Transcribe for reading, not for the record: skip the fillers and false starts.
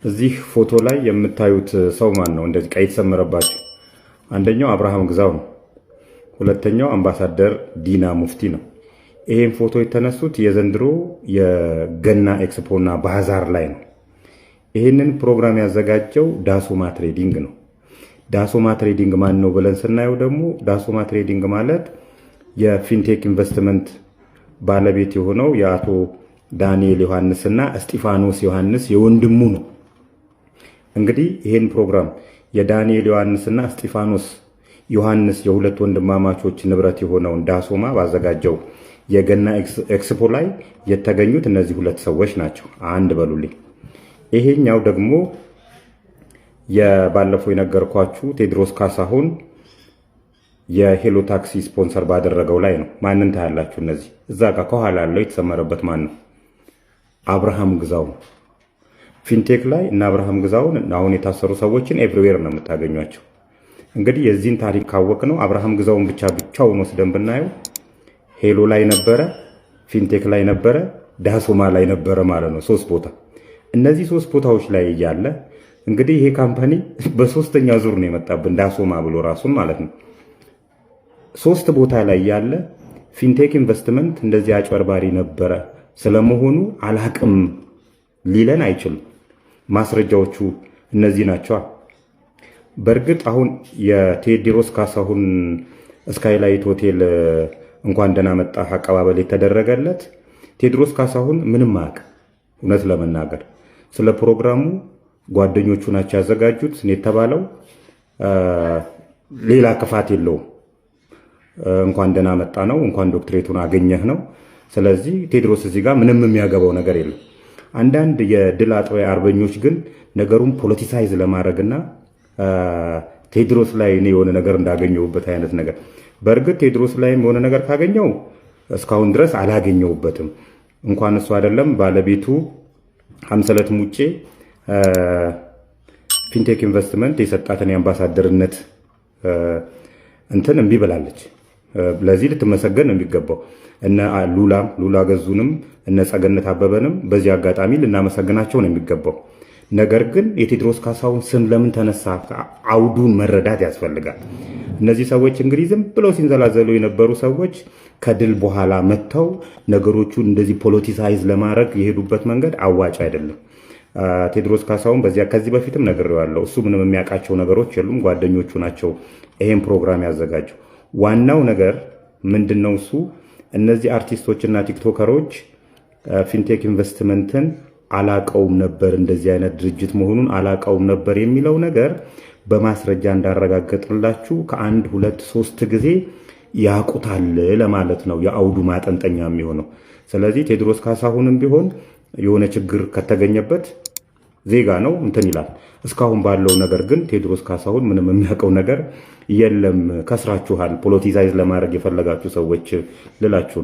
እዚህ ፎቶ ላይ የምታዩት ሰው ማን ነው? እንደዚህ ቀይ የተሰመረባቸው አንደኛው አብርሃም ግዛው ነው። ሁለተኛው አምባሳደር ዲና ሙፍቲ ነው። ይሄን ፎቶ የተነሱት የዘንድሮ የገና ኤክስፖ እና ባዛር ላይ ነው። ይህንን ፕሮግራም ያዘጋጀው ዳሶማ ትሬዲንግ ነው። ዳሶማ ትሬዲንግ ማን ነው ብለን ስናየው ደግሞ ዳሶማ ትሬዲንግ ማለት የፊንቴክ ኢንቨስትመንት ባለቤት የሆነው የአቶ ዳንኤል ዮሐንስ እና እስጢፋኖስ ዮሐንስ የወንድሙ ነው። እንግዲህ ይሄን ፕሮግራም የዳንኤል ዮሐንስ እና እስጢፋኖስ ዮሐንስ የሁለት ወንድማማቾች ንብረት የሆነውን ዳሶማ ባዘጋጀው የገና ኤክስፖ ላይ የተገኙት እነዚህ ሁለት ሰዎች ናቸው። አንድ በሉልኝ። ይሄኛው ደግሞ የባለፈው የነገርኳችሁ ቴድሮስ ካሳሁን የሄሎ ታክሲ ስፖንሰር ባደረገው ላይ ነው። ማንን ታያላችሁ? እነዚህ እዛ ጋር ከኋላ ያለው የተሰመረበት ማን ነው? አብርሃም ግዛው። ፊንቴክ ላይ እና አብርሃም ግዛውን አሁን የታሰሩ ሰዎችን ኤቭሪዌር ነው የምታገኟቸው። እንግዲህ የዚህን ታሪክ ካወቅ ነው አብርሃም ግዛውን ብቻውን ወስደን ብናየው ሄሎ ላይ ነበረ፣ ፊንቴክ ላይ ነበረ፣ ዳሶማ ላይ ነበረ ማለት ነው። 3 ቦታ። እነዚህ 3 ቦታዎች ላይ እያለ እንግዲህ ይሄ ካምፓኒ በሶስተኛ ዙር ነው የመጣብን ዳሶማ ብሎ ራሱን ማለት ነው። 3 ቦታ ላይ ያለ ፊንቴክ ኢንቨስትመንት እንደዚህ አጭበርባሪ ነበረ ስለመሆኑ አላቅም ሊለን አይችልም። ማስረጃዎቹ እነዚህ ናቸው። በእርግጥ አሁን የቴዎድሮስ ካሳሁን ስካይላይት ሆቴል እንኳን ደህና መጣህ አቀባበል የተደረገለት ቴዎድሮስ ካሳሁን ምንም አያውቅ። እውነት ለመናገር ስለ ፕሮግራሙ ጓደኞቹ ናቸው ያዘጋጁት የተባለው። ሌላ ክፋት የለውም። እንኳን ደህና መጣ ነው፣ እንኳን ዶክትሬቱን አገኘህ ነው። ስለዚህ ቴዎድሮስ እዚህ ጋር ምንም የሚያገባው ነገር የለም። አንዳንድ የድል አጥባይ አርበኞች ግን ነገሩን ፖለቲሳይዝ ለማድረግና ቴዎድሮስ ላይ እኔ የሆነ ነገር እንዳገኘሁበት አይነት ነገር። በእርግጥ ቴዎድሮስ ላይም የሆነ ነገር ካገኘው እስካሁን ድረስ አላገኘሁበትም። እንኳን እሱ አይደለም ባለቤቱ ሀምሰለት ሙጬ ፊንቴክ ኢንቨስትመንት የሰጣትን የአምባሳደርነት እንትን እምቢ ብላለች። ለዚህ ልትመሰገን ነው የሚገባው። እነ ሉላ ገዙንም እነ ጸገነት አበበንም በዚህ አጋጣሚ ልናመሰግናቸው ነው የሚገባው። ነገር ግን የቴዎድሮስ ካሳሁን ስም ለምን ተነሳ? አውዱን መረዳት ያስፈልጋል። እነዚህ ሰዎች እንግዲህ ዝም ብለው ሲንዘላዘሉ የነበሩ ሰዎች ከድል በኋላ መጥተው ነገሮቹን እንደዚህ ፖለቲሳይዝ ለማድረግ የሄዱበት መንገድ አዋጭ አይደለም። ቴዎድሮስ ካሳሁን ከዚህ በፊትም ነግሬዋለሁ። እሱ ምንም የሚያውቃቸው ነገሮች የሉም። ጓደኞቹ ናቸው ይሄን ፕሮግራም ያዘጋጀው። ዋናው ነገር ምንድነው? እሱ እነዚህ አርቲስቶችና ቲክቶከሮች ፊንቴክ ኢንቨስትመንትን አላቀውም ነበር፣ እንደዚህ አይነት ድርጅት መሆኑን አላቀውም ነበር የሚለው ነገር በማስረጃ እንዳረጋገጥላችሁ ከ1 2 3 ጊዜ ያቁታል ለማለት ነው የአውዱ ማጠንጠኛ የሚሆነው። ስለዚህ ቴዎድሮስ ካሳሁንም ቢሆን የሆነ ችግር ከተገኘበት ዜጋ ነው እንትን ይላል። እስካሁን ባለው ነገር ግን ቴዎድሮስ ካሳሁን ምንም የሚያውቀው ነገር የለም። ከስራችኋል፣ ፖለቲሳይዝ ለማድረግ የፈለጋችሁ ሰዎች ልላችሁ